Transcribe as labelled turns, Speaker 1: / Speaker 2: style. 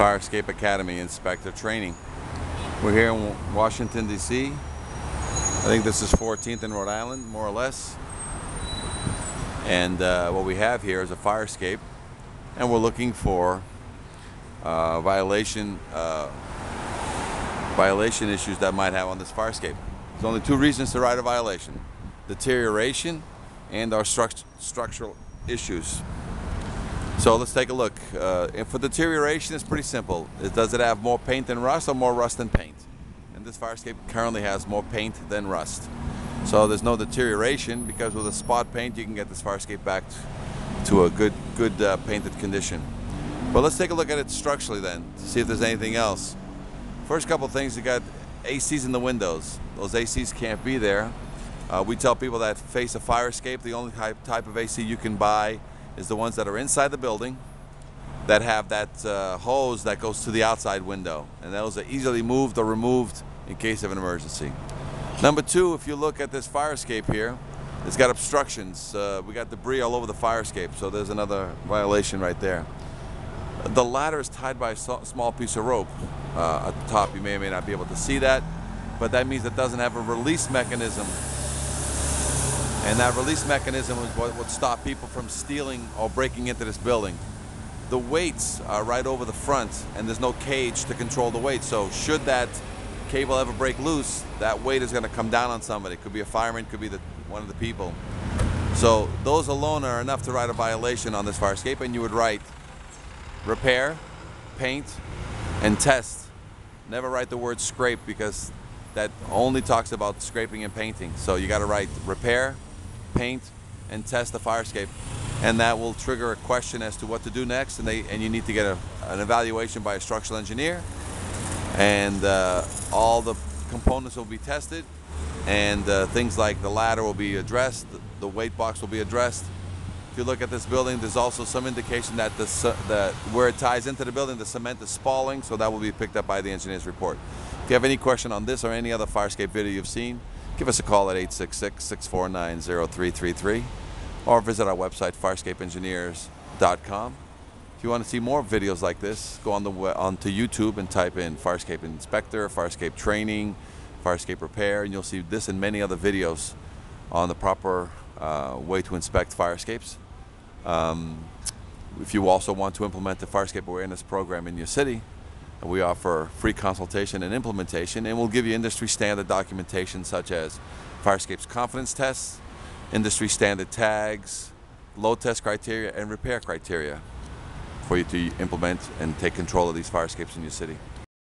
Speaker 1: Fire Escape Academy Inspector Training. We're here in Washington, D.C. I think this is 14th in Rhode Island, more or less. And what we have here is a fire escape, and we're looking for violation issues that might have on this fire escape. There's only two reasons to write a violation: deterioration and our structural issues. So let's take a look. And for deterioration, it's pretty simple. Does it have more paint than rust or more rust than paint? And this fire escape currently has more paint than rust. So there's no deterioration, because with a spot paint you can get this fire escape back to a good painted condition. But let's take a look at it structurally then, to see if there's anything else. First couple things, you got ACs in the windows. Those ACs can't be there. We tell people that face a fire escape, the only type of AC you can buy is the ones that are inside the building, that have that hose that goes to the outside window, and those are easily moved or removed in case of an emergency. Number two, if you look at this fire escape here, it's got obstructions. We got debris all over the fire escape, so there's another violation right there. The ladder is tied by a small piece of rope at the top. You may or may not be able to see that, but that means it doesn't have a release mechanism. And that release mechanism is what would stop people from stealing or breaking into this building. The weights are right over the front, and there's no cage to control the weight. So should that cable ever break loose, that weight is going to come down on somebody. It could be a fireman, could be one of the people. So those alone are enough to write a violation on this fire escape, and you would write repair, paint, and test. Never write the word scrape, because that only talks about scraping and painting. So you got to write repair, paint, and test the fire escape, and that will trigger a question as to what to do next, and you need to get an evaluation by a structural engineer, and all the components will be tested, and things like the ladder will be addressed, the weight box will be addressed. If you look at this building, there's also some indication that where it ties into the building, the cement is spalling, so that will be picked up by the engineer's report. If you have any question on this or any other fire escape video you've seen, give us a call at 866-649-0333, or visit our website, firescapeengineers.com. If you want to see more videos like this, go onto YouTube and type in Fire Escape Inspector, Fire Escape Training, Fire Escape Repair, and you'll see this and many other videos on the proper way to inspect fire escapes. If you also want to implement the Fire Escape Awareness Program in your city, we offer free consultation and implementation, and we'll give you industry standard documentation such as fire escapes confidence tests, industry standard tags, load test criteria, and repair criteria for you to implement and take control of these fire escapes in your city.